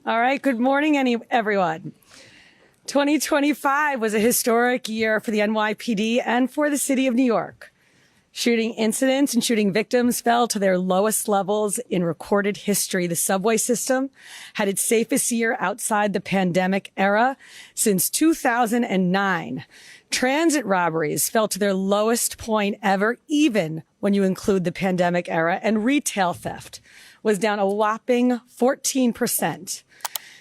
All right, good morning, everyone. 2025 was a historic year for the NYPD and for the city of New York. Shooting incidents and shooting victims fell to their lowest levels in recorded history. The subway system had its safest year outside the pandemic era since 2009. Transit robberies fell to their lowest point ever, even when you include the pandemic era, and retail theft was down a whopping 14%.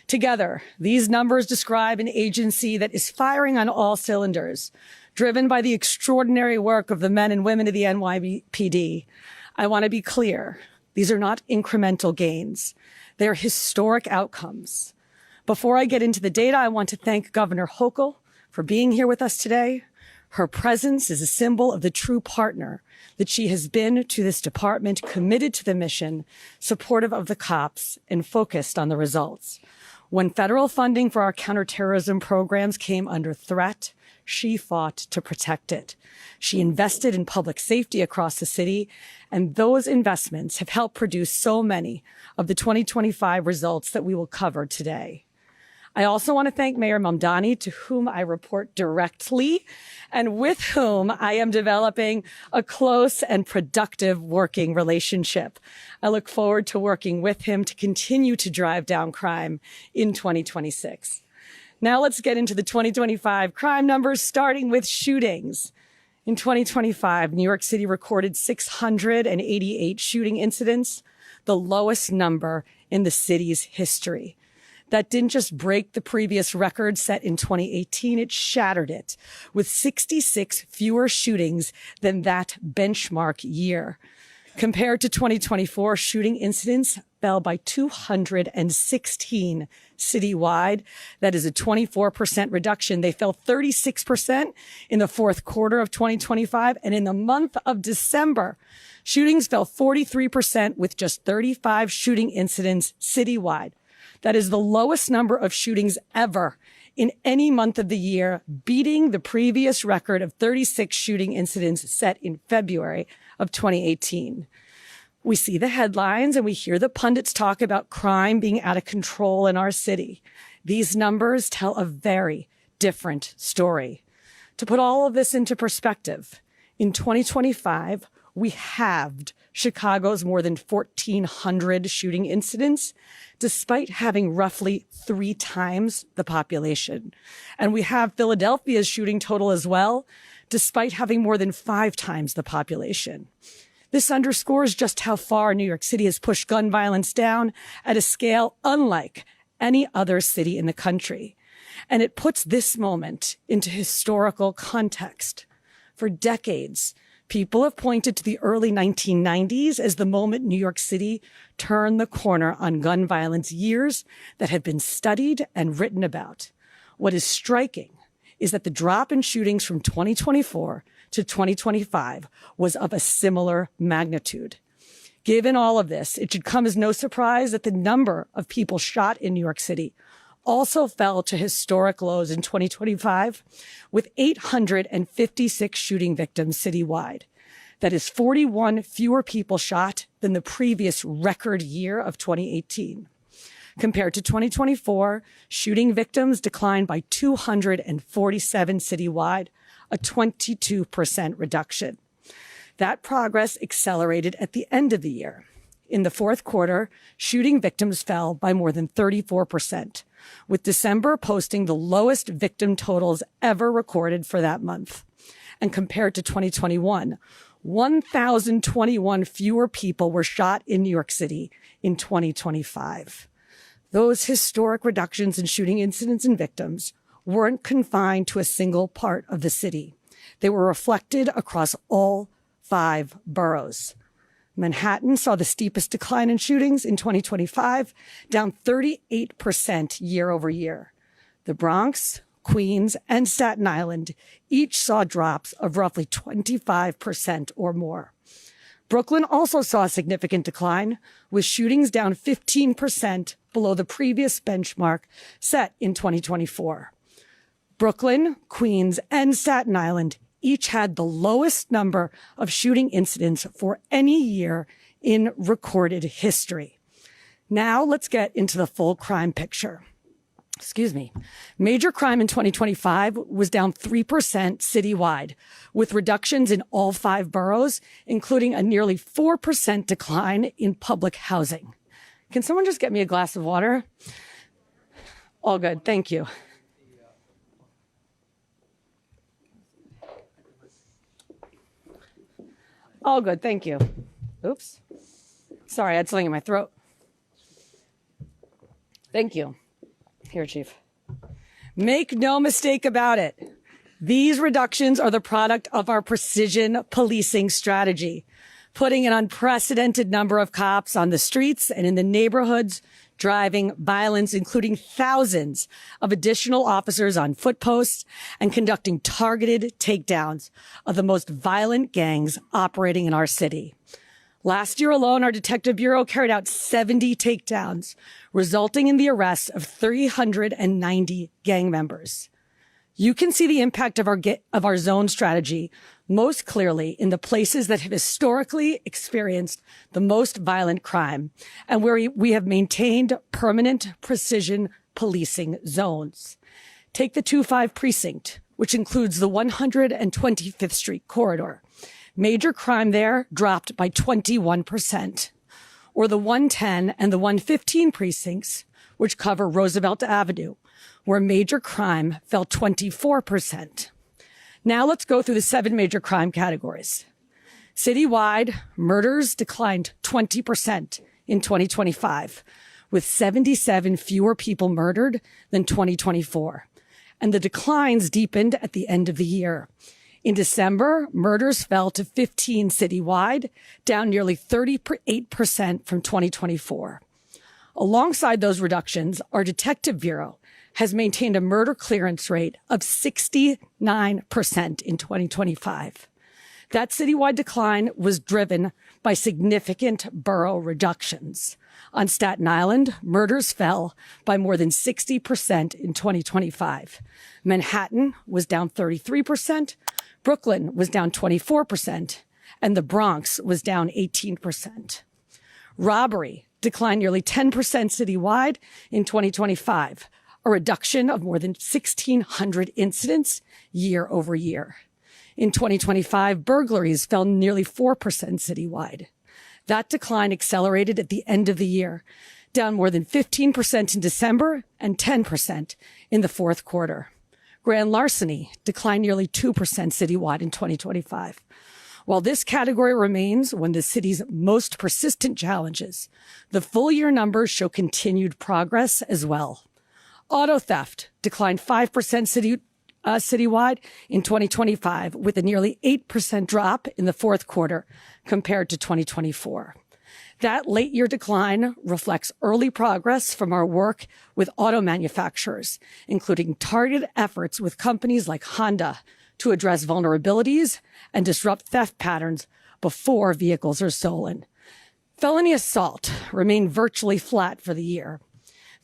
Together, these numbers describe an agency that is firing on all cylinders, driven by the extraordinary work of the men and women of the NYPD. I want to be clear. These are not incremental gains. They're historic outcomes. Before I get into the data, I want to thank Governor Hochul for being here with us today. Her presence is a symbol of the true partner that she has been to this department, committed to the mission, supportive of the cops, and focused on the results. When federal funding for our counterterrorism programs came under threat, she fought to protect it. She invested in public safety across the city, and those investments have helped produce so many of the 2025 results that we will cover today. I also want to thank Mayor Mamdani, to whom I report directly and with whom I am developing a close and productive working relationship. I look forward to working with him to continue to drive down crime in 2026. Now let's get into the 2025 crime numbers, starting with shootings. In 2025, New York City recorded 688 shooting incidents, the lowest number in the city's history. That didn't just break the previous record set in 2018, it shattered it, with 66 fewer shootings than that benchmark year. Compared to 2024, shooting incidents fell by 216 citywide. That is a 24% reduction. They fell 36% in the fourth quarter of 2025. And in the month of December, shootings fell 43% with just 35 shooting incidents citywide. That is the lowest number of shootings ever in any month of the year, beating the previous record of 36 shooting incidents set in February of 2018. We see the headlines and we hear the pundits talk about crime being out of control in our city. These numbers tell a very different story. To put all of this into perspective, in 2025, we halved Chicago's more than 1,400 shooting incidents, despite having roughly 3 times the population. And we have Philadelphia's shooting total as well, despite having more than 5 times the population. This underscores just how far New York City has pushed gun violence down at a scale unlike any other city in the country. And it puts this moment into historical context. For decades, people have pointed to the early 1990s as the moment New York City turned the corner on gun violence, years that have been studied and written about. What is striking is that the drop in shootings from 2024 to 2025 was of a similar magnitude. Given all of this, it should come as no surprise that the number of people shot in New York City also fell to historic lows in 2025, with 856 shooting victims citywide. That is 41 fewer people shot than the previous record year of 2018. Compared to 2024, shooting victims declined by 247 citywide, a 22% reduction. That progress accelerated at the end of the year. In the fourth quarter, shooting victims fell by more than 34%, with December posting the lowest victim totals ever recorded for that month. And compared to 2021, 1,021 fewer people were shot in New York City in 2025. Those historic reductions in shooting incidents and victims weren't confined to a single part of the city. They were reflected across all 5 boroughs. Manhattan saw the steepest decline in shootings in 2025, down 38% year over year. The Bronx, Queens, and Staten Island each saw drops of roughly 25% or more. Brooklyn also saw a significant decline, with shootings down 15% below the previous benchmark set in 2024. Brooklyn, Queens, and Staten Island each had the lowest number of shooting incidents for any year in recorded history. Now let's get into the full crime picture. Excuse me. Major crime in 2025 was down 3% citywide, with reductions in all 5 boroughs, including a nearly 4% decline in public housing. Can someone just get me a glass of water? All good. Thank you. All good. Thank you. Oops. Sorry, I had something in my throat. Thank you. Here, Chief. Make no mistake about it. These reductions are the product of our precision policing strategy, putting an unprecedented number of cops on the streets and in the neighborhoods, driving violence, including thousands of additional officers on foot posts and conducting targeted takedowns of the most violent gangs operating in our city. Last year alone, our Detective Bureau carried out 70 takedowns, resulting in the arrest of 390 gang members. You can see the impact of our zone strategy most clearly in the places that have historically experienced the most violent crime and where we have maintained permanent precision policing zones. Take the 2-5 precinct, which includes the 125th Street corridor. Major crime there dropped by 21%. Or the 110 and the 115 precincts, which cover Roosevelt Avenue, where major crime fell 24%. Now let's go through the 7 major crime categories. Citywide, murders declined 20% in 2025, with 77 fewer people murdered than 2024. And the declines deepened at the end of the year. In December, murders fell to 15 citywide, down nearly 38% from 2024. Alongside those reductions, our Detective Bureau has maintained a murder clearance rate of 69% in 2025. That citywide decline was driven by significant borough reductions. On Staten Island, murders fell by more than 60% in 2025. Manhattan was down 33%, Brooklyn was down 24%, and the Bronx was down 18%. Robbery declined nearly 10% citywide in 2025, a reduction of more than 1,600 incidents year over year. In 2025, burglaries fell nearly 4% citywide. That decline accelerated at the end of the year, down more than 15% in December and 10% in the fourth quarter. Grand larceny declined nearly 2% citywide in 2025. While this category remains one of the city's most persistent challenges, the full year numbers show continued progress as well. Auto theft declined 5% citywide in 2025, with a nearly 8% drop in the fourth quarter compared to 2024. That late year decline reflects early progress from our work with auto manufacturers, including targeted efforts with companies like Honda to address vulnerabilities and disrupt theft patterns before vehicles are stolen. Felony assault remained virtually flat for the year.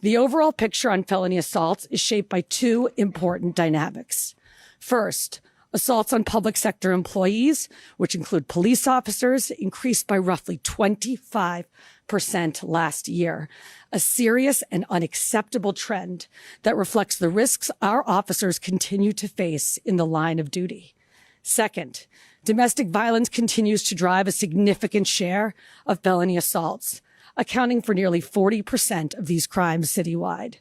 The overall picture on felony assaults is shaped by 2 important dynamics. First, assaults on public sector employees, which include police officers, increased by roughly 25% last year, a serious and unacceptable trend that reflects the risks our officers continue to face in the line of duty. Second, domestic violence continues to drive a significant share of felony assaults, accounting for nearly 40% of these crimes citywide.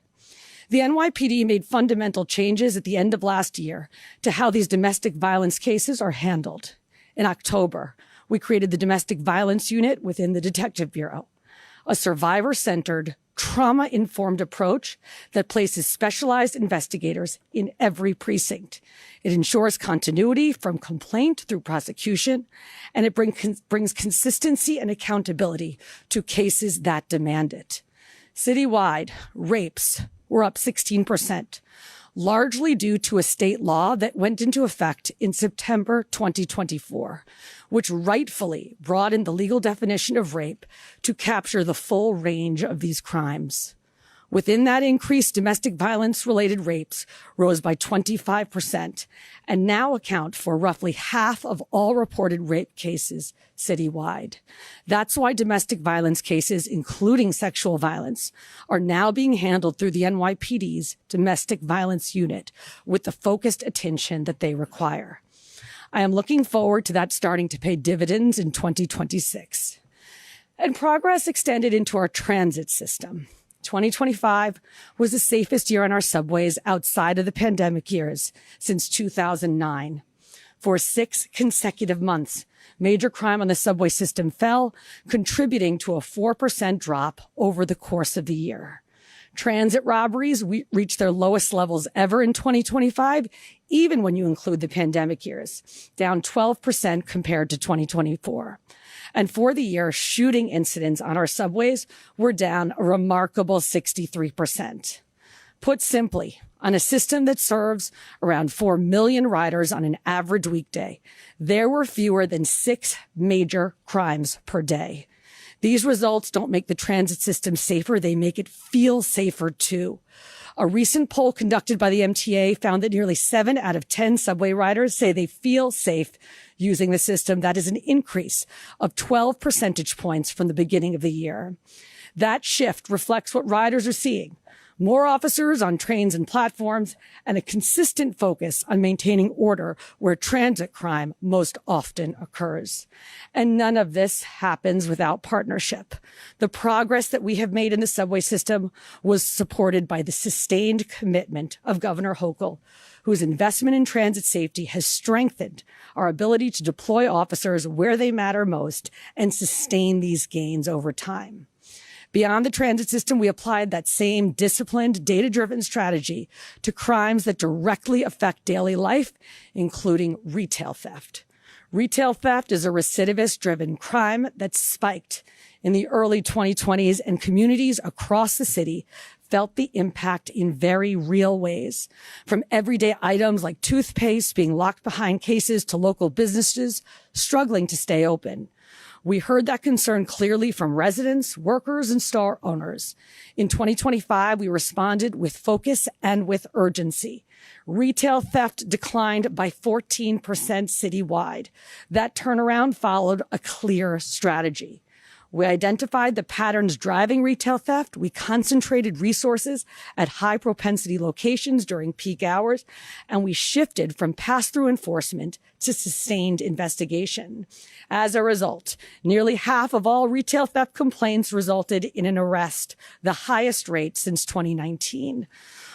The NYPD made fundamental changes at the end of last year to how these domestic violence cases are handled. In October, we created the Domestic Violence Unit within the Detective Bureau, a survivor-centered, trauma-informed approach that places specialized investigators in every precinct. It ensures continuity from complaint through prosecution, and it brings consistency and accountability to cases that demand it. Citywide, rapes were up 16%, largely due to a state law that went into effect in September 2024, which rightfully broadened the legal definition of rape to capture the full range of these crimes. Within that increase, domestic violence-related rapes rose by 25% and now account for roughly half of all reported rape cases citywide. That's why domestic violence cases, including sexual violence, are now being handled through the NYPD's Domestic Violence Unit with the focused attention that they require. I am looking forward to that starting to pay dividends in 2026. And progress extended into our transit system. 2025 was the safest year on our subways outside of the pandemic years since 2009. For 6 consecutive months, major crime on the subway system fell, contributing to a 4% drop over the course of the year. Transit robberies reached their lowest levels ever in 2025, even when you include the pandemic years, down 12% compared to 2024. And for the year, shooting incidents on our subways were down a remarkable 63%. Put simply, on a system that serves around 4 million riders on an average weekday, there were fewer than 6 major crimes per day. These results don't make the transit system safer, they make it feel safer too. A recent poll conducted by the MTA found that nearly 7 out of 10 subway riders say they feel safe using the system. That is an increase of 12 percentage points from the beginning of the year. That shift reflects what riders are seeing: more officers on trains and platforms, and a consistent focus on maintaining order where transit crime most often occurs. And none of this happens without partnership. The progress that we have made in the subway system was supported by the sustained commitment of Governor Hochul, whose investment in transit safety has strengthened our ability to deploy officers where they matter most and sustain these gains over time. Beyond the transit system, we applied that same disciplined, data-driven strategy to crimes that directly affect daily life, including retail theft. Retail theft is a recidivist-driven crime that spiked in the early 2020s, and communities across the city felt the impact in very real ways. From everyday items like toothpaste being locked behind cases to local businesses struggling to stay open. We heard that concern clearly from residents, workers, and store owners. In 2025, we responded with focus and with urgency. Retail theft declined by 14% citywide. That turnaround followed a clear strategy. We identified the patterns driving retail theft. We concentrated resources at high-propensity locations during peak hours, and we shifted from pass-through enforcement to sustained investigation. As a result, nearly half of all retail theft complaints resulted in an arrest, the highest rate since 2019.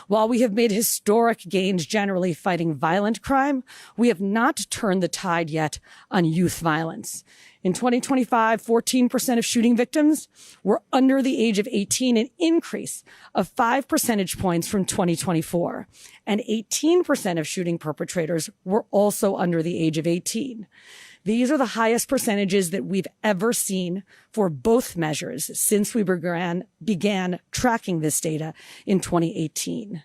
While we have made historic gains generally fighting violent crime, we have not turned the tide yet on youth violence. In 2025, 14% of shooting victims were under the age of 18, an increase of 5 percentage points from 2024. And 18% of shooting perpetrators were also under the age of 18. These are the highest percentages that we've ever seen for both measures since we began tracking this data in 2018.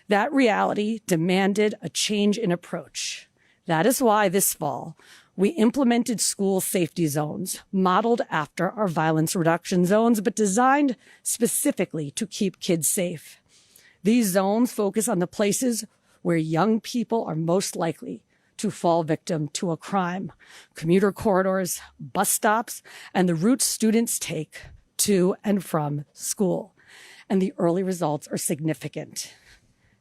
That reality demanded a change in approach. That is why this fall, we implemented school safety zones modeled after our violence reduction zones, but designed specifically to keep kids safe. These zones focus on the places where young people are most likely to fall victim to a crime: commuter corridors, bus stops, and the routes students take to and from school. And the early results are significant.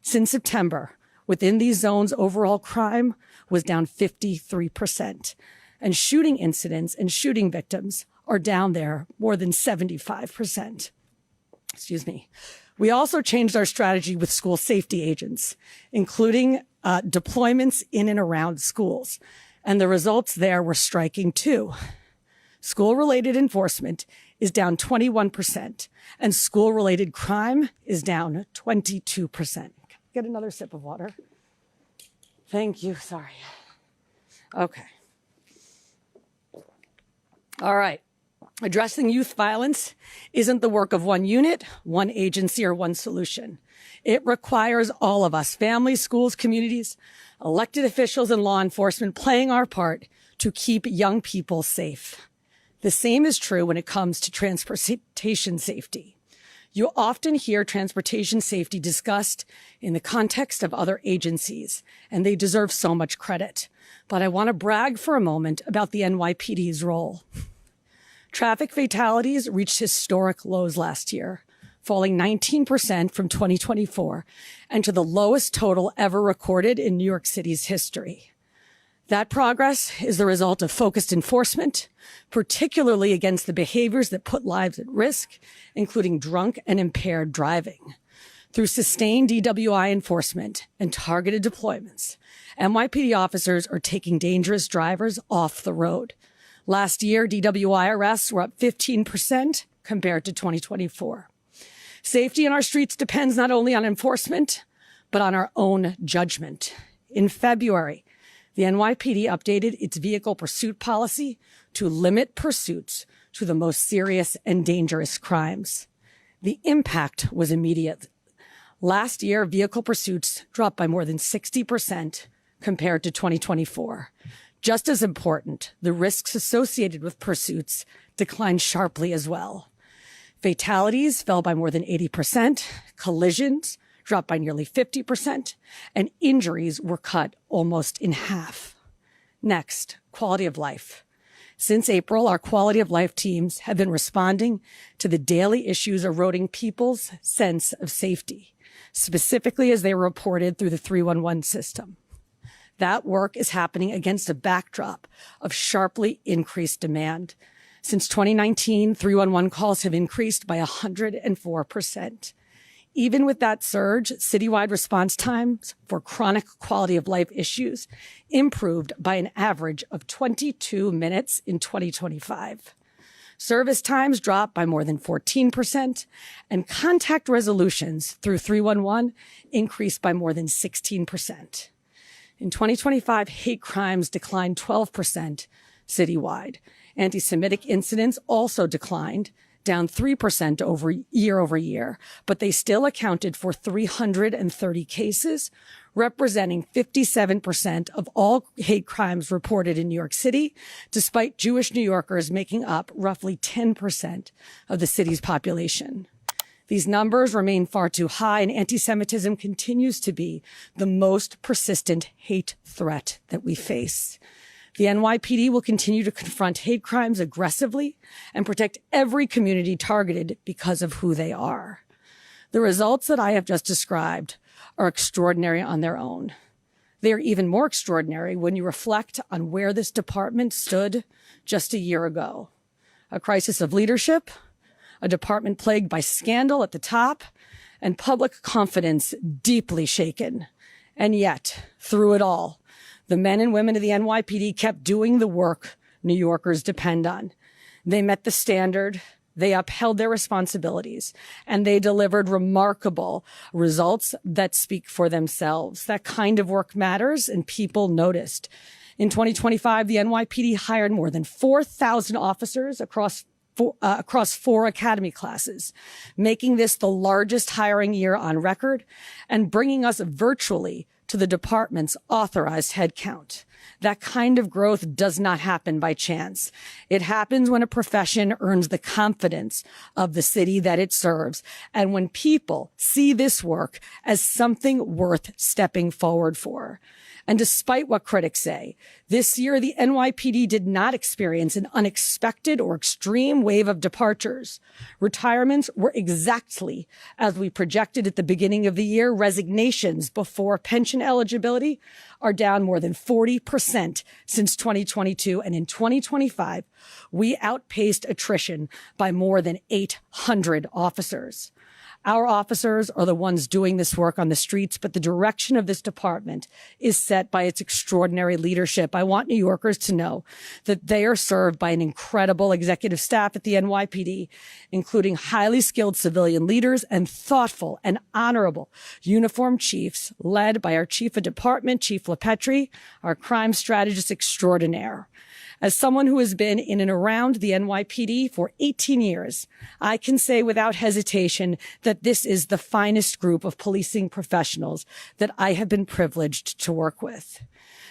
Since September, within these zones, overall crime was down 53%, and shooting incidents and shooting victims are down there more than 75%. We also changed our strategy with school safety agents, including deployments in and around schools. And the results there were striking too. School-related enforcement is down 21%, and school-related crime is down 22%. Get another sip of water. Thank you. Sorry. Okay. All right. Addressing youth violence isn't the work of one unit, one agency, or one solution. It requires all of us, families, schools, communities, elected officials, and law enforcement playing our part to keep young people safe. The same is true when it comes to transportation safety. You often hear transportation safety discussed in the context of other agencies, and they deserve so much credit. But I want to brag for a moment about the NYPD's role. Traffic fatalities reached historic lows last year, falling 19% from 2024 and to the lowest total ever recorded in New York City's history. That progress is the result of focused enforcement, particularly against the behaviors that put lives at risk, including drunk and impaired driving. Through sustained DWI enforcement and targeted deployments, NYPD officers are taking dangerous drivers off the road. Last year, DWI arrests were up 15% compared to 2024. Safety in our streets depends not only on enforcement, but on our own judgment. In February, the NYPD updated its vehicle pursuit policy to limit pursuits to the most serious and dangerous crimes. The impact was immediate. Last year, vehicle pursuits dropped by more than 60% compared to 2024. Just as important, the risks associated with pursuits declined sharply as well. Fatalities fell by more than 80%, collisions dropped by nearly 50%, and injuries were cut almost in half. Next, quality of life. Since April, our quality of life teams have been responding to the daily issues eroding people's sense of safety, specifically as they were reported through the 311 system. That work is happening against a backdrop of sharply increased demand. Since 2019, 311 calls have increased by 104%. Even with that surge, citywide response times for chronic quality of life issues improved by an average of 22 minutes in 2025. Service times dropped by more than 14%, and contact resolutions through 311 increased by more than 16%. In 2025, hate crimes declined 12% citywide. Anti-Semitic incidents also declined, down 3% over year, but they still accounted for 330 cases, representing 57% of all hate crimes reported in New York City, despite Jewish New Yorkers making up roughly 10% of the city's population. These numbers remain far too high, and anti-Semitism continues to be the most persistent hate threat that we face. The NYPD will continue to confront hate crimes aggressively and protect every community targeted because of who they are. The results that I have just described are extraordinary on their own. They are even more extraordinary when you reflect on where this department stood just a year ago. A crisis of leadership, a department plagued by scandal at the top, and public confidence deeply shaken. And yet, through it all, the men and women of the NYPD kept doing the work New Yorkers depend on. They met the standard, they upheld their responsibilities, and they delivered remarkable results that speak for themselves. That kind of work matters, and people noticed. In 2025, the NYPD hired more than 4,000 officers across 4 academy classes, making this the largest hiring year on record and bringing us virtually to the department's authorized headcount. That kind of growth does not happen by chance. It happens when a profession earns the confidence of the city that it serves, and when people see this work as something worth stepping forward for. And despite what critics say, this year the NYPD did not experience an unexpected or extreme wave of departures. Retirements were exactly as we projected at the beginning of the year. Resignations before pension eligibility are down more than 40% since 2022. And in 2025, we outpaced attrition by more than 800 officers. Our officers are the ones doing this work on the streets, but the direction of this department is set by its extraordinary leadership. I want New Yorkers to know that they are served by an incredible executive staff at the NYPD, including highly skilled civilian leaders and thoughtful and honorable uniformed chiefs led by our chief of department, Chief LaPetri, our crime strategist extraordinaire. As someone who has been in and around the NYPD for 18 years, I can say without hesitation that this is the finest group of policing professionals that I have been privileged to work with.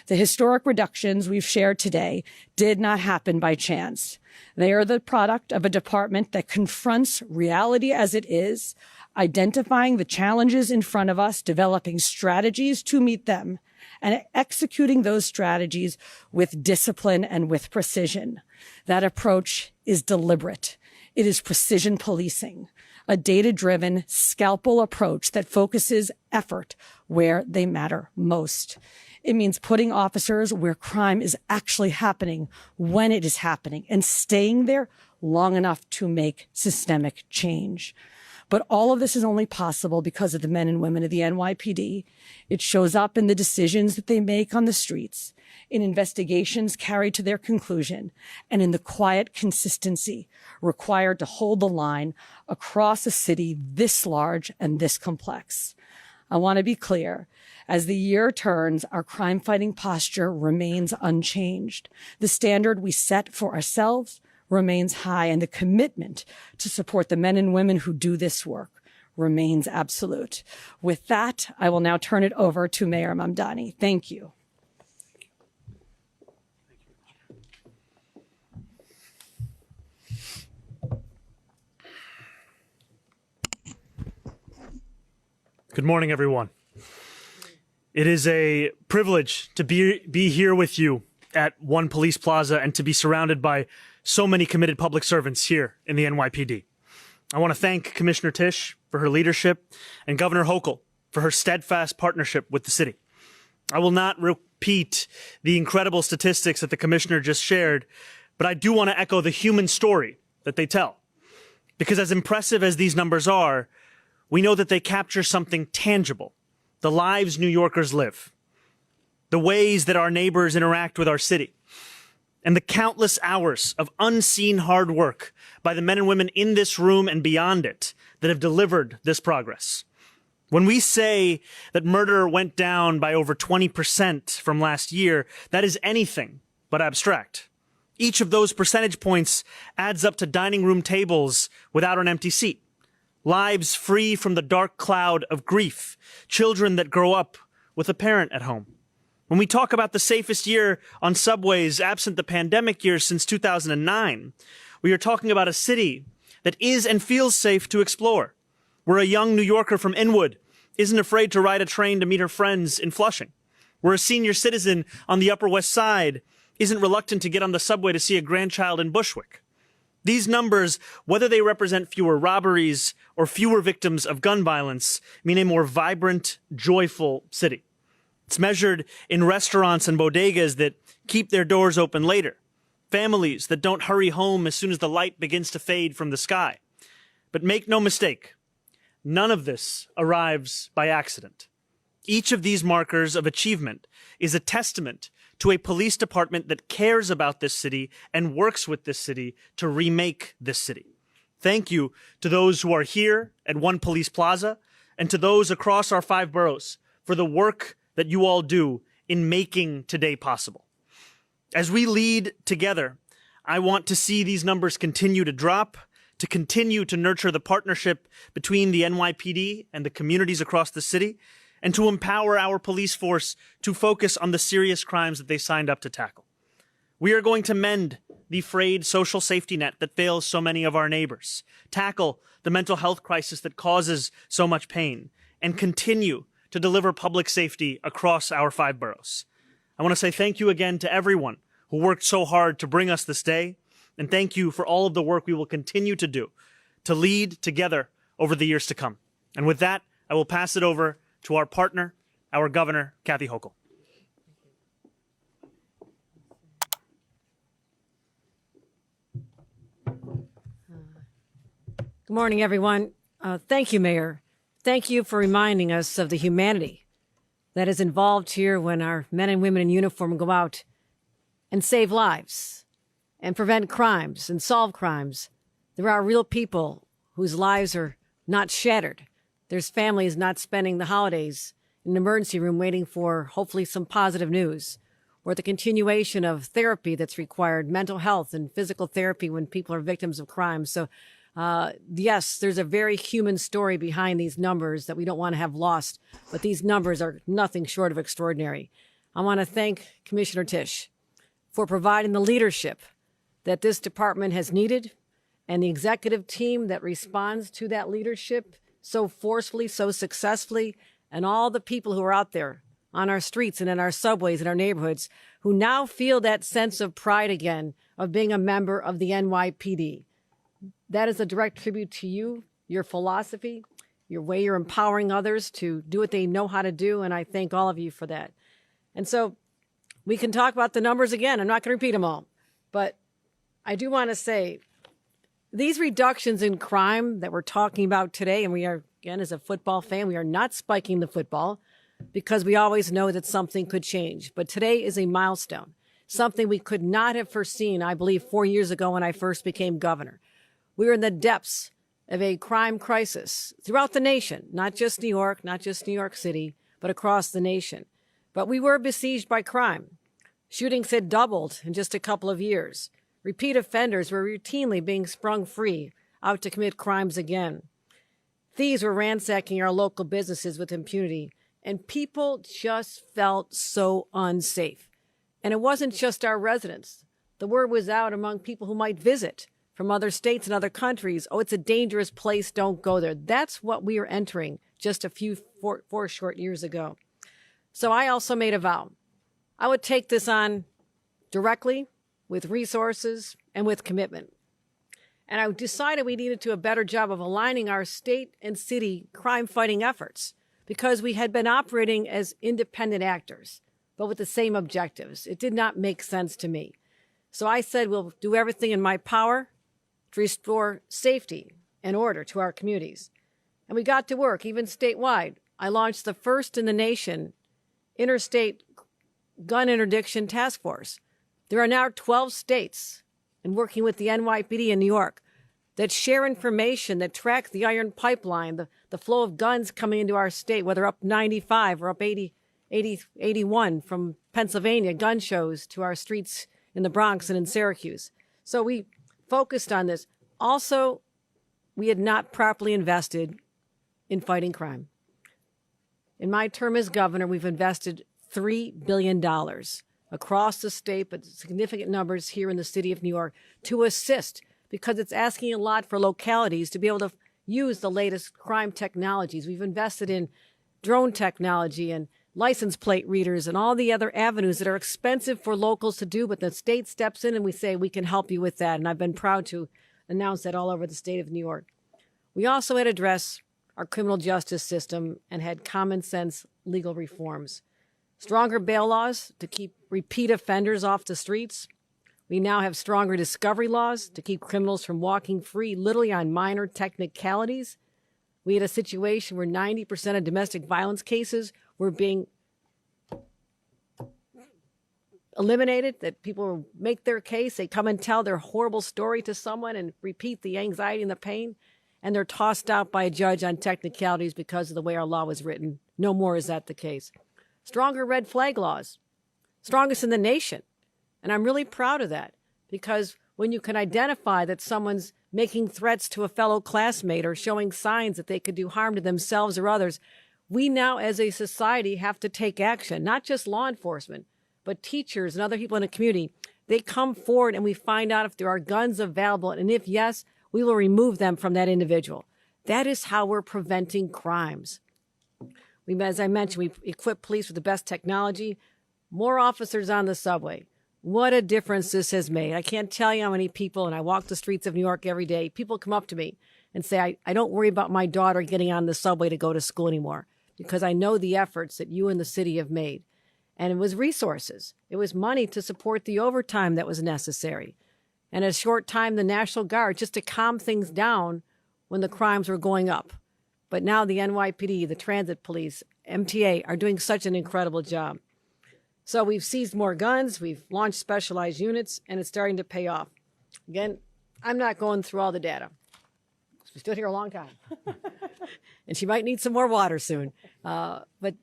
The historic reductions we've shared today did not happen by chance. They are the product of a department that confronts reality as it is, identifying the challenges in front of us, developing strategies to meet them, and executing those strategies with discipline and with precision. That approach is deliberate. It is precision policing, a data-driven, scalpel approach that focuses effort where they matter most. It means putting officers where crime is actually happening, when it is happening, and staying there long enough to make systemic change. But all of this is only possible because of the men and women of the NYPD. It shows up in the decisions that they make on the streets, in investigations carried to their conclusion, and in the quiet consistency required to hold the line across a city this large and this complex. I want to be clear. As the year turns, our crime-fighting posture remains unchanged. The standard we set for ourselves remains high, and the commitment to support the men and women who do this work remains absolute. With that, I will now turn it over to Mayor Mamdani. Thank you. Good morning, everyone. It is a privilege to be here with you at One Police Plaza and to be surrounded by so many committed public servants here in the NYPD. I want to thank Commissioner Tisch for her leadership and Governor Hochul for her steadfast partnership with the city. I will not repeat the incredible statistics that the commissioner just shared, but I do want to echo the human story that they tell. Because as impressive as these numbers are, we know that they capture something tangible, the lives New Yorkers live, the ways that our neighbors interact with our city, and the countless hours of unseen hard work by the men and women in this room and beyond it that have delivered this progress. When we say that murder went down by over 20% from last year, that is anything but abstract. Each of those percentage points adds up to dining room tables without an empty seat, lives free from the dark cloud of grief, children that grow up with a parent at home. When we talk about the safest year on subways absent the pandemic year since 2009, we are talking about a city that is and feels safe to explore, where a young New Yorker from Inwood isn't afraid to ride a train to meet her friends in Flushing, where a senior citizen on the Upper West Side isn't reluctant to get on the subway to see a grandchild in Bushwick. These numbers, whether they represent fewer robberies or fewer victims of gun violence, mean a more vibrant, joyful city. It's measured in restaurants and bodegas that keep their doors open later, families that don't hurry home as soon as the light begins to fade from the sky. But make no mistake, none of this arrives by accident. Each of these markers of achievement is a testament to a police department that cares about this city and works with this city to remake this city. Thank you to those who are here at One Police Plaza and to those across our 5 boroughs for the work that you all do in making today possible. As we lead together, I want to see these numbers continue to drop, to continue to nurture the partnership between the NYPD and the communities across the city, and to empower our police force to focus on the serious crimes that they signed up to tackle. We are going to mend the frayed social safety net that fails so many of our neighbors, tackle the mental health crisis that causes so much pain, and continue to deliver public safety across our 5 boroughs. I want to say thank you again to everyone who worked so hard to bring us this day, and thank you for all of the work we will continue to do to lead together over the years to come. And with that, I will pass it over to our partner, our Governor, Kathy Hochul. Good morning, everyone. Thank you, Mayor. Thank you for reminding us of the humanity that is involved here when our men and women in uniform go out and save lives and prevent crimes and solve crimes. There are real people whose lives are not shattered. There's families not spending the holidays in an emergency room waiting for hopefully some positive news. or the continuation of therapy that's required, mental health and physical therapy when people are victims of crime. So, yes, there's a very human story behind these numbers that we don't want to have lost, but these numbers are nothing short of extraordinary. I want to thank Commissioner Tisch for providing the leadership that this department has needed, and the executive team that responds to that leadership so forcefully, so successfully, and all the people who are out there on our streets and in our subways and our neighborhoods who now feel that sense of pride again of being a member of the NYPD. That is a direct tribute to you, your philosophy, your way you're empowering others to do what they know how to do, and I thank all of you for that. And so we can talk about the numbers again. I'm not going to repeat them all, but I do want to say these reductions in crime that we're talking about today, and we are, again, as a football fan, we are not spiking the football because we always know that something could change. But today is a milestone, something we could not have foreseen, I believe, 4 years ago when I first became governor. We were in the depths of a crime crisis throughout the nation, not just New York, not just New York City, but across the nation. But we were besieged by crime. Shootings had doubled in just a couple of years. Repeat offenders were routinely being sprung free out to commit crimes again. Thieves were ransacking our local businesses with impunity, and people just felt so unsafe. And it wasn't just our residents. The word was out among people who might visit from other states and other countries. Oh, it's a dangerous place. Don't go there. That's what we are entering just a few four short years ago. So I also made a vow. I would take this on directly, with resources and with commitment. And I decided we needed to do a better job of aligning our state and city crime-fighting efforts because we had been operating as independent actors, but with the same objectives. It did not make sense to me. So I said we'll do everything in my power to restore safety and order to our communities. And we got to work, even statewide. I launched the first in the nation interstate gun interdiction task force. There are now 12 states, and working with the NYPD in New York, that share information, that track the iron pipeline, the flow of guns coming into our state, whether up 95 or up 81 from Pennsylvania, gun shows to our streets in the Bronx and in Syracuse. So we focused on this. Also, we had not properly invested in fighting crime. In my term as governor, we've invested $3 billion across the state, but significant numbers here in the city of New York to assist, because it's asking a lot for localities to be able to use the latest crime technologies. We've invested in drone technology and license plate readers and all the other avenues that are expensive for locals to do, but the state steps in and we say, we can help you with that. And I've been proud to announce that all over the state of New York. We also had addressed our criminal justice system and had common sense legal reforms. Stronger bail laws to keep repeat offenders off the streets. We now have stronger discovery laws to keep criminals from walking free, literally on minor technicalities. We had a situation where 90% of domestic violence cases were being eliminated, that people make their case, they come and tell their horrible story to someone and repeat the anxiety and the pain, and they're tossed out by a judge on technicalities because of the way our law was written. No more is that the case. Stronger red flag laws, strongest in the nation. And I'm really proud of that, because when you can identify that someone's making threats to a fellow classmate or showing signs that they could do harm to themselves or others, we now as a society have to take action, not just law enforcement, but teachers and other people in the community. They come forward and we find out if there are guns available, and if yes, we will remove them from that individual. That is how we're preventing crimes. As I mentioned, we equip police with the best technology, more officers on the subway. What a difference this has made. I can't tell you how many people, and I walk the streets of New York every day, people come up to me and say, I don't worry about my daughter getting on the subway to go to school anymore, because I know the efforts that you and the city have made. And it was resources. It was money to support the overtime that was necessary. And a short time, the National Guard, just to calm things down when the crimes were going up. But now the NYPD, the Transit Police, MTA are doing such an incredible job. So we've seized more guns, we've launched specialized units, and it's starting to pay off. Again, I'm not going through all the data. We stood here a long time. And she might need some more water soon. But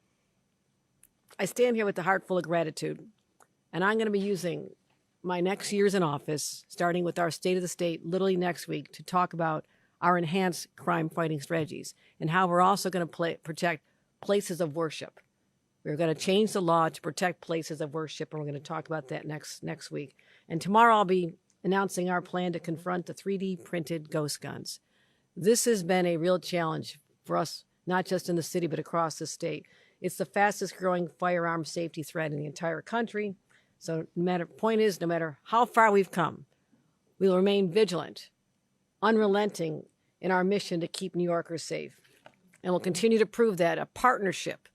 I stand here with a heart full of gratitude. And I'm going to be using my next years in office, starting with our State of the State literally next week, to talk about our enhanced crime fighting strategies and how we're also going to protect places of worship. We're going to change the law to protect places of worship, and we're going to talk about that next week. And tomorrow I'll be announcing our plan to confront the 3D printed ghost guns. This has been a real challenge for us, not just in the city, but across the state. It's the fastest growing firearm safety threat in the entire country. So point is, no matter how far we've come, we will remain vigilant, unrelenting in our mission to keep New Yorkers safe. And we'll continue to prove that a partnership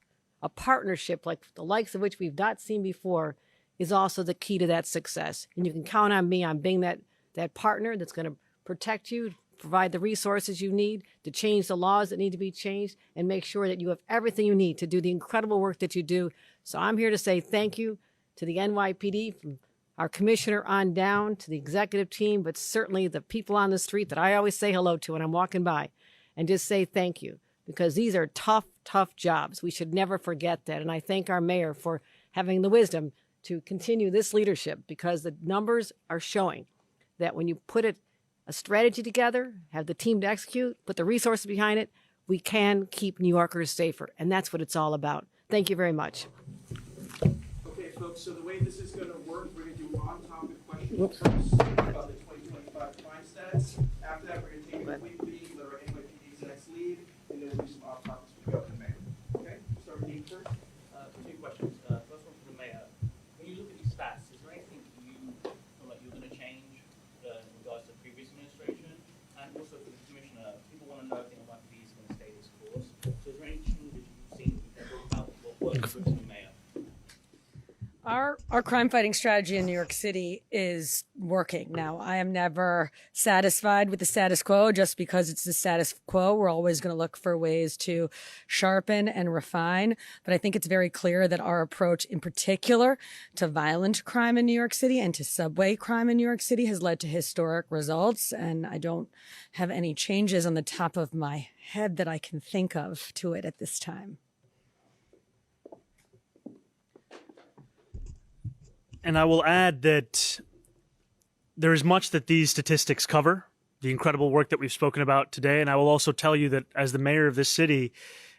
like the likes of which we've not seen before is also the key to that success. And you can count on me on being that partner that's going to protect you, provide the resources you need to change the laws that need to be changed, and make sure that you have everything you need to do the incredible work that you do. So I'm here to say thank you to the NYPD, from our commissioner on down to the executive team, but certainly the people on the street that I always say hello to when I'm walking by, and just say thank you, because these are tough, tough jobs. We should never forget that. And I thank our mayor for having the wisdom to continue this leadership, because the numbers are showing that when you put a strategy together, have the team to execute, put the resources behind it, we can keep New Yorkers safer. And that's what it's all about. Thank you very much. Okay, folks, so the way this is going to work, we're going to do on-topic questions first about the 2025 crime stats. After that, we're going to take a quick lead, let our NYPD's next lead, and then we'll do some off-topics with the governor mayor. Okay? Start with Dean first. Two questions. First one for the mayor. When you look at these stats, is there anything you feel like you're going to change in regards to the previous administration? And also for the commissioner, people want to know if the NYPD is going to stay this course. So is there any changes you've seen about what works for the mayor? Our crime fighting strategy in New York City is working. Now, I am never satisfied with the status quo just because it's the status quo. We're always going to look for ways to sharpen and refine. But I think it's very clear that our approach in particular to violent crime in New York City and to subway crime in New York City has led to historic results. And I don't have any changes on the top of my head that I can think of to it at this time. And I will add that there is much that these statistics cover, the incredible work that we've spoken about today. And I will also tell you that as the mayor of this city,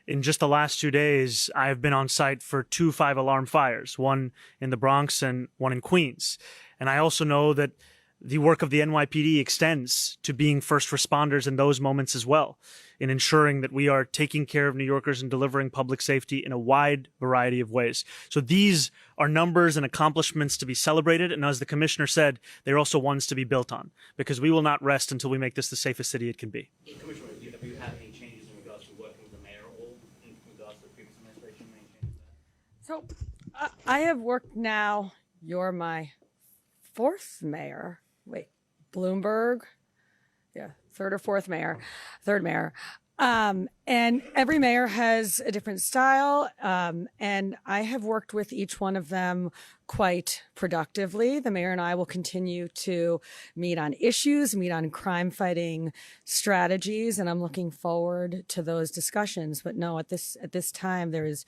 in just the last 2 days, I have been on site for 2 5-alarm fires, one in the Bronx and one in Queens. And I also know that the work of the NYPD extends to being first responders in those moments as well, in ensuring that we are taking care of New Yorkers and delivering public safety in a wide variety of ways. So these are numbers and accomplishments to be celebrated. And as the commissioner said, they're also ones to be built on, because we will not rest until we make this the safest city it can be. Commissioner, have you had any changes in regards to working with the mayor or in regards to the previous administration? Any changes there? So I have worked now, you're my fourth mayor. Wait, Bloomberg. Yeah, third mayor. And every mayor has a different style. And I have worked with each one of them quite productively. The mayor and I will continue to meet on issues, meet on crime fighting strategies. And I'm looking forward to those discussions. But no, at this time, there is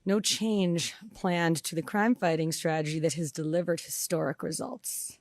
no change planned to the crime fighting strategy that has delivered historic results.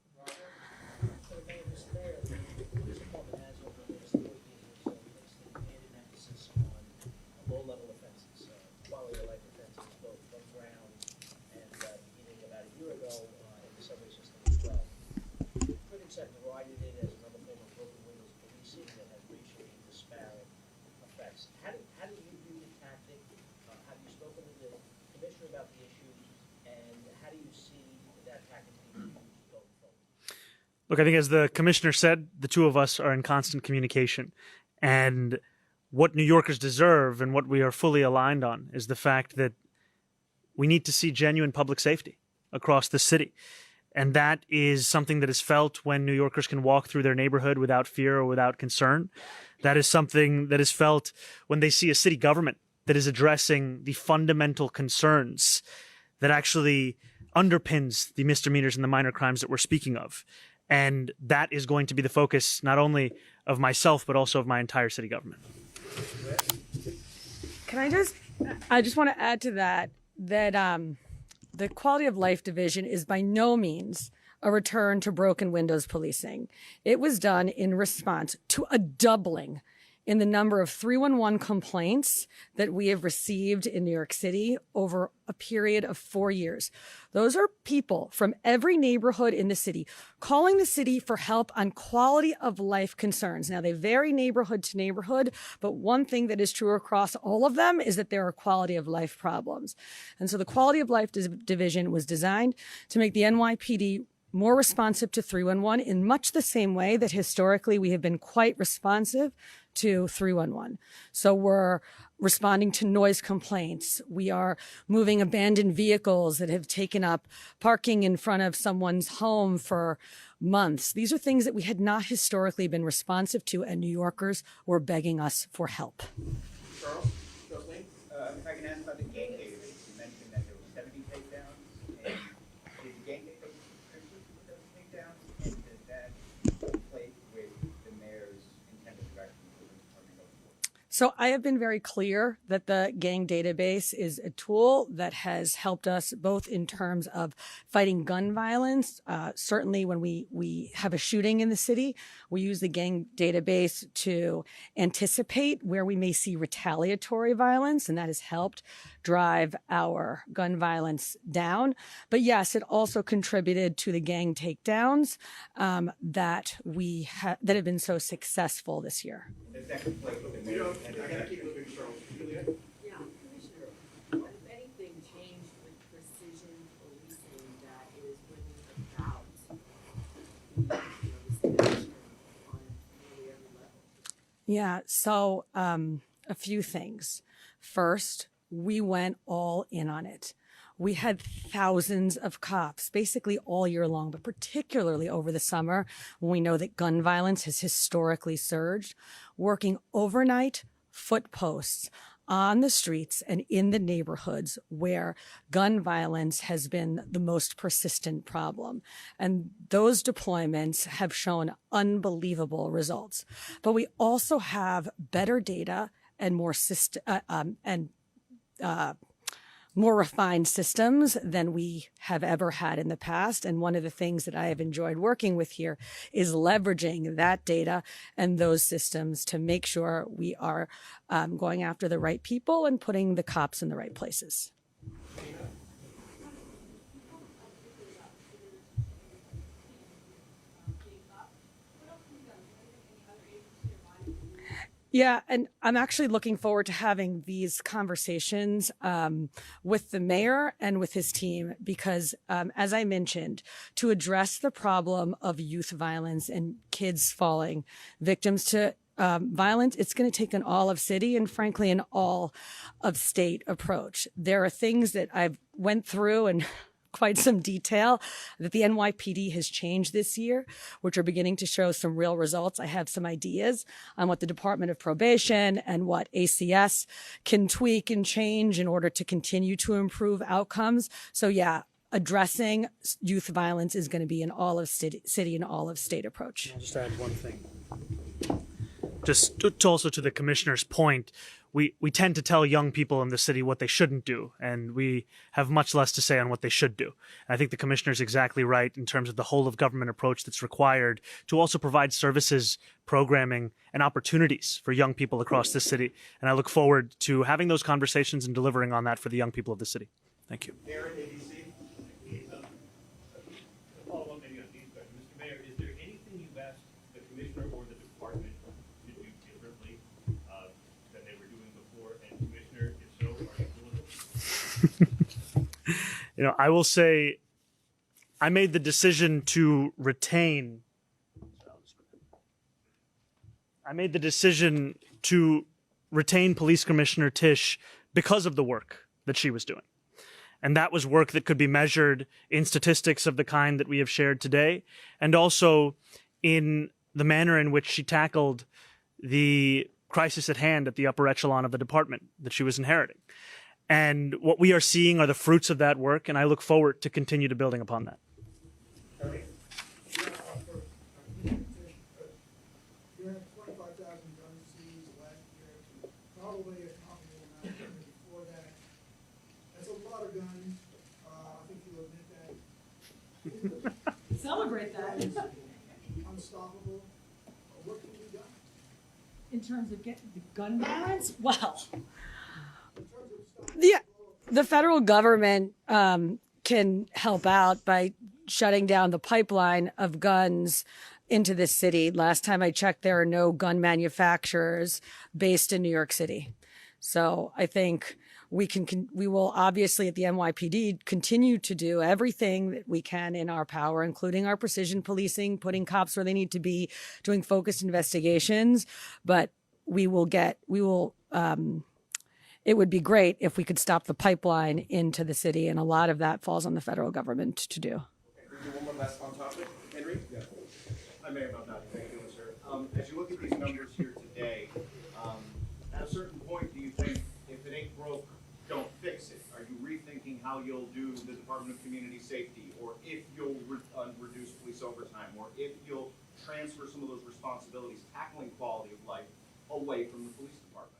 Look, I think as the commissioner said, the two of us are in constant communication. And what New Yorkers deserve and what we are fully aligned on is the fact that we need to see genuine public safety across the city. And that is something that is felt when New Yorkers can walk through their neighborhood without fear or without concern. That is something that is felt when they see a city government that is addressing the fundamental concerns that actually underpins the misdemeanors and the minor crimes that we're speaking of. And that is going to be the focus not only of myself, but also of my entire city government. I just want to add to that the Quality of Life Division is by no means a return to broken windows policing. It was done in response to a doubling in the number of 311 complaints that we have received in New York City over a period of 4 years. Those are people from every neighborhood in the city calling the city for help on quality of life concerns. Now, they vary neighborhood to neighborhood, but one thing that is true across all of them is that there are quality of life problems. And so the Quality of Life Division was designed to make the NYPD more responsive to 311 in much the same way that historically we have been quite responsive to 311. So we're responding to noise complaints. We are moving abandoned vehicles that have taken up parking in front of someone's home for months. These are things that we had not historically been responsive to, and New Yorkers were begging us for help. Charles, Jocelyn, if I can ask about the gang database, you mentioned that there were 70 takedowns, and did the gang database contribute to those takedowns, and did that conflate with the mayor's intended direction for the department going forward? So I have been very clear that the gang database is a tool that has helped us both in terms of fighting gun violence. Certainly when we have a shooting in the city, we use the gang database to anticipate where we may see retaliatory violence, and that has helped drive our gun violence down. But yes, it also contributed to the gang takedowns that have been so successful this year. Does that conflate with the mayor's intended I gotta keep direction? moving, Charles. Julia? Yeah, Commissioner, what if anything changed with precision policing that is bringing about this connection on nearly every level? Yeah, so a few things. First, we went all in on it. We had thousands of cops basically all year long, but particularly over the summer when we know that gun violence has historically surged, working overnight foot posts on the streets and in the neighborhoods where gun violence has been the most persistent problem. And those deployments have shown unbelievable results. But we also have better data and more refined systems than we have ever had in the past. And one of the things that I have enjoyed working with here is leveraging that data and those systems to make sure we are going after the right people and putting the cops in the right places. Yeah, and I'm actually looking forward to having these conversations with the mayor and with his team because, as I mentioned, to address the problem of youth violence and kids falling victims to violence, it's going to take an all of city and frankly an all of state approach. There are things that I've went through and quite some detail that the NYPD has changed this year, which are beginning to show some real results. I have some ideas on what the Department of Probation and what ACS can tweak and change in order to continue to improve outcomes. So yeah, addressing youth violence is going to be an all of city and all of state approach. I'll just add one thing. Just to also to the commissioner's point, we tend to tell young people in the city what they shouldn't do, and we have much less to say on what they should do. And I think the commissioner's exactly right in terms of the whole of government approach that's required to also provide services, programming, and opportunities for young people across this city. And I look forward to having those conversations and delivering on that for the young people of the city. Thank you. Aaron, ABC. Follow up maybe on Dean's question. Mr. Mayor, is there anything you've asked the commissioner or the department to do differently than they were doing before? And Commissioner, if so, are you doing it? I will say I made the decision to retain Police Commissioner Tisch because of the work that she was doing. And that was work that could be measured in statistics of the kind that we have shared today, and also in the manner in which she tackled the crisis at hand at the upper echelon of the department that she was inheriting. And what we are seeing are the fruits of that work, and I look forward to continue to building upon that. Tony? You had 25,000 guns seized last year, probably a comparable amount before that. That's a lot of guns. I think Celebrate that. Unstoppable. What can be done? In terms of getting the gun violence, well, In terms of stopping the federal government can help out by shutting down the pipeline of guns into this city. Last time I checked, there are no gun manufacturers based in New York City. So I think we will obviously at the NYPD continue to do everything that we can in our power, including our precision policing, putting cops where they need to be, doing focused investigations. But it would be great if we could stop the pipeline into the city. And a lot of that falls on the federal government to do. Okay, we do one more last on topic. Henry? Yeah. I'm Mayor Mamdani. Thank you, sir. As you look at these numbers here today, at a certain point, do you think if it ain't broke, don't fix it? Are you rethinking how you'll do the Department of Community Safety, or if you'll reduce police overtime, or if you'll transfer some of those responsibilities, tackling quality of life, away from the police department?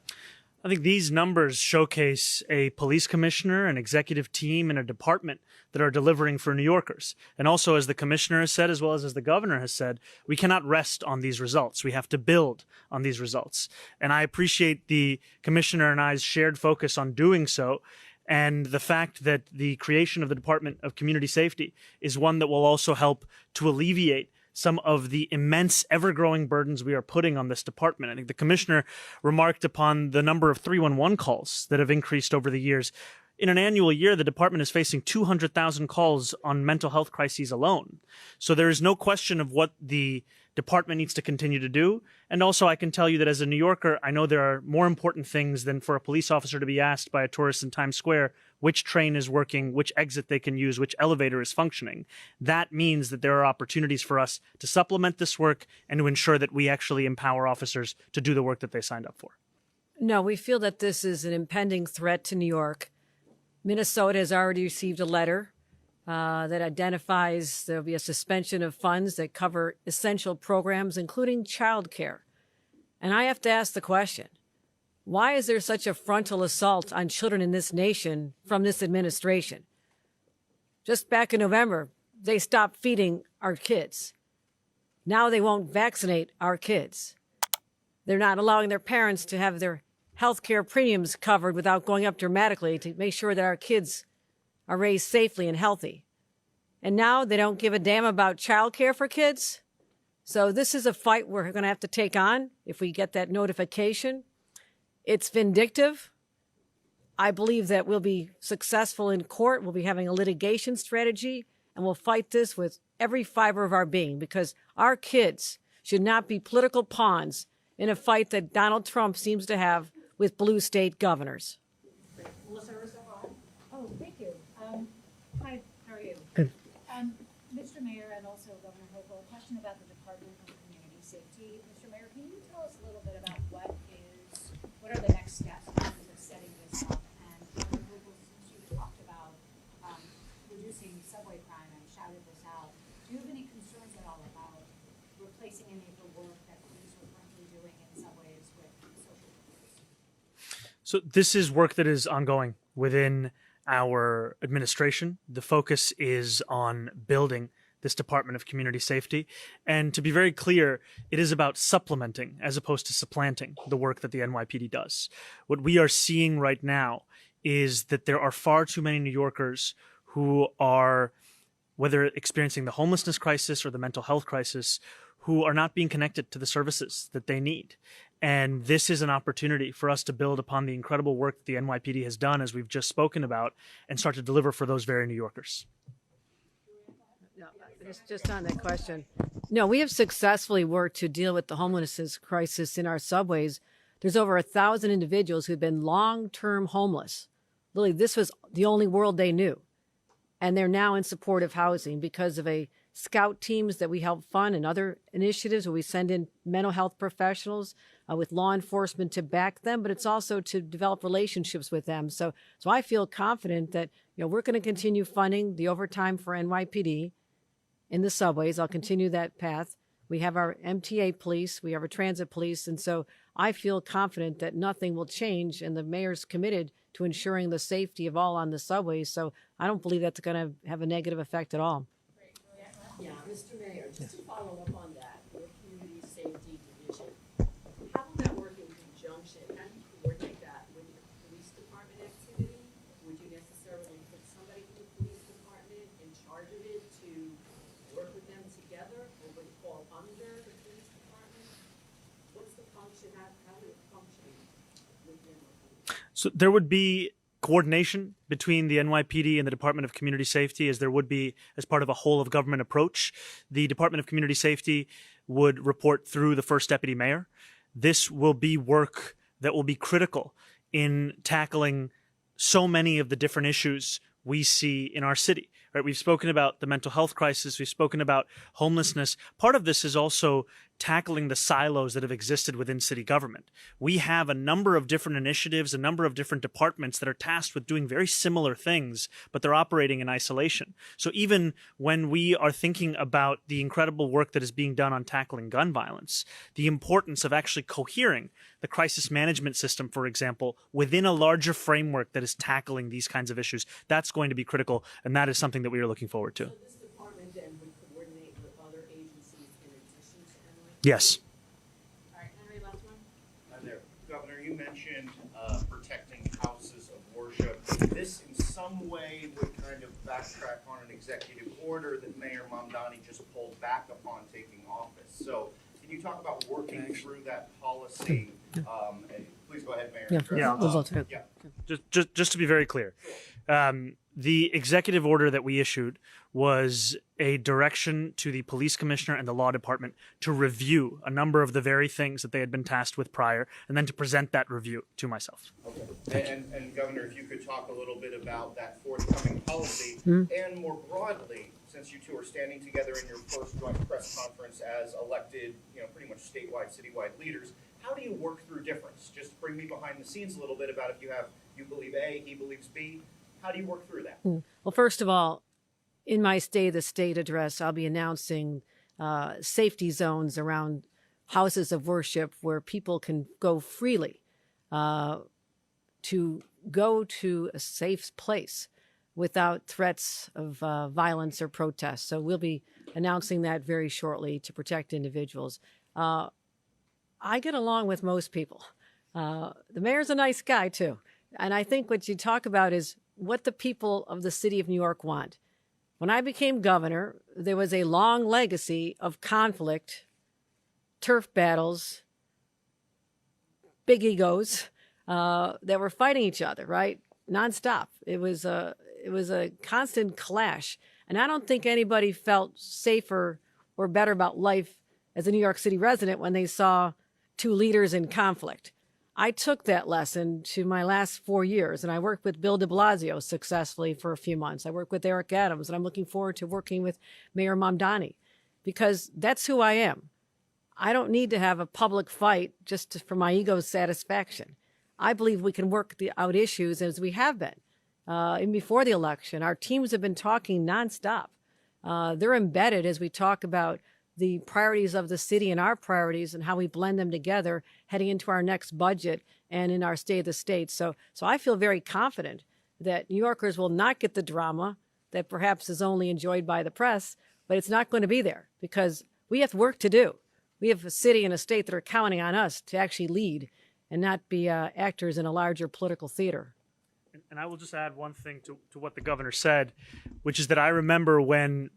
I think these numbers showcase a police commissioner, an executive team, and a department that are delivering for New Yorkers. And also, as the commissioner has said, as well as the governor has said, we cannot rest on these results. We have to build on these results. And I appreciate the commissioner and I's shared focus on doing so, and the fact that the creation of the Department of Community Safety is one that will also help to alleviate some of the immense, ever-growing burdens we are putting on this department. I think the commissioner remarked upon the number of 311 calls that have increased over the years. In an annual year, the department is facing 200,000 calls on mental health crises alone. So there is no question of what the department needs to continue to do. And also, I can tell you that as a New Yorker, I know there are more important things than for a police officer to be asked by a tourist in Times Square which train is working, which exit they can use, which elevator is functioning. That means that there are opportunities for us to supplement this work and to ensure that we actually empower officers to do the work that they signed up for. No, we feel that this is an impending threat to New York. Minnesota has already received a letter that identifies there'll be a suspension of funds that cover essential programs, including childcare. And I have to ask the question, why is there such a frontal assault on children in this nation from this administration? Just back in November, they stopped feeding our kids. Now they won't vaccinate our kids. They're not allowing their parents to have their health care premiums covered without going up dramatically to make sure that our kids are raised safely and healthy. And now they don't give a damn about child care for kids. So this is a fight we're going to have to take on if we get that notification. It's vindictive. I believe that we'll be successful in court. We'll be having a litigation strategy, and we'll fight this with every fiber of our being, because our kids should not be political pawns in a fight that Donald Trump seems to have with blue state governors. Oh, thank you. Hi, how are you? Good. Mr. Mayor and also Governor Hochul, a question about the Department of Community Safety. Mr. Mayor, can you tell us a little bit about what are the next steps in terms of setting this up? And Governor Hochul, since you talked about reducing subway crime and shouted this out, do you have any concerns at all about replacing any of the work that police are currently doing in subways with social workers? So this is work that is ongoing within our administration. The focus is on building this Department of Community Safety. And to be very clear, it is about supplementing as opposed to supplanting the work that the NYPD does. What we are seeing right now is that there are far too many New Yorkers who are, whether experiencing the homelessness crisis or the mental health crisis, who are not being connected to the services that they need. And this is an opportunity for us to build upon the incredible work that the NYPD has done, as we've just spoken about, and start to deliver for those very New Yorkers. No, just on that question. No, we have successfully worked to deal with the homelessness crisis in our subways. There's over 1,000 individuals who've been long-term homeless. Literally, this was the only world they knew. And they're now in supportive housing because of a scout teams that we help fund and other initiatives where we send in mental health professionals with law enforcement to back them, but it's also to develop relationships with them. So I feel confident that we're going to continue funding the overtime for NYPD in the subways. I'll continue that path. We have our MTA police, we have our transit police, and so I feel confident that nothing will change, and the mayor's committed to ensuring the safety of all on the subways. So I don't believe that's going to have a negative effect at all. Great. Can we Mr. Mayor, just to follow up on that, your community safety division, how will that work in conjunction? How do you coordinate that with your police department activity? Would you necessarily put somebody from the police department in charge of it to work with them together, or would it fall under the police department? What's the function, how would it function within the police? So there would be coordination between the NYPD and the Department of Community Safety, as there would be as part of a whole of government approach. The Department of Community Safety would report through the first deputy mayor. This will be work that will be critical in tackling so many of the different issues we see in our city. Right? We've spoken about the mental health crisis. We've spoken about homelessness. Part of this is also tackling the silos that have existed within city government. We have a number of different initiatives, a number of different departments that are tasked with doing very similar things, but they're operating in isolation. So even when we are thinking about the incredible work that is being done on tackling gun violence, the importance of actually cohering the crisis management system, for example, within a larger framework that is tackling these kinds of issues, that's going to be critical, and that is something that we are looking forward to. So this department then would coordinate with other agencies in addition to NYPD? Yes. All right, Henry, last one. Hi there. Governor, you mentioned protecting houses of worship. This in some way would kind of backtrack on an executive order that Mayor Mamdani just pulled back upon taking office. So can you talk about working through that policy? And please go ahead, Mayor. Yeah. We'll vote. Yeah. Just to be very clear, the executive order that we issued was a direction to the police commissioner and the law department to review a number of the very things that they had been tasked with prior, and then to present that review to myself. Okay. And Governor, if you could talk a little bit about that forthcoming policy, and more broadly, since you two are standing together in your first joint press conference as elected, pretty much statewide, citywide leaders, how do you work through difference? Just bring me behind the scenes a little bit about if you believe A, he believes B. How do you work through that? Well, first of all, in my State of the State address, I'll be announcing safety zones around houses of worship where people can go freely to go to a safe place without threats of violence or protest. So we'll be announcing that very shortly to protect individuals. I get along with most people. The mayor's a nice guy, too. And I think what you talk about is what the people of the city of New York want. When I became governor, there was a long legacy of conflict, turf battles, big egos that were fighting each other, right? Nonstop. It was a constant clash. And I don't think anybody felt safer or better about life as a New York City resident when they saw two leaders in conflict. I took that lesson to my last 4 years, and I worked with Bill de Blasio successfully for a few months. I worked with Eric Adams, and I'm looking forward to working with Mayor Mamdani because that's who I am. I don't need to have a public fight just for my ego's satisfaction. I believe we can work out issues as we have been. Even before the election, our teams have been talking nonstop. They're embedded as we talk about the priorities of the city and our priorities and how we blend them together heading into our next budget and in our State of the State. So I feel very confident that New Yorkers will not get the drama that perhaps is only enjoyed by the press, but it's not going to be there because we have work to do. We have a city and a state that are counting on us to actually lead and not be actors in a larger political theater. And I will just add one thing to what the governor said, which is that I remember when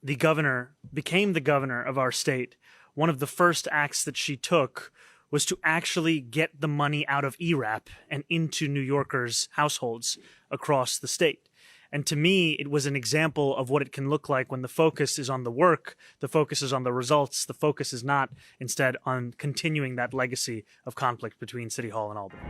the governor became the governor of our state, one of the first acts that she took was to actually get the money out of ERAP and into New Yorkers' households across the state. And to me, it was an example of what it can look like when the focus is on the work, the focus is on the results, the focus is not instead on continuing that legacy of conflict between City Hall and Albany.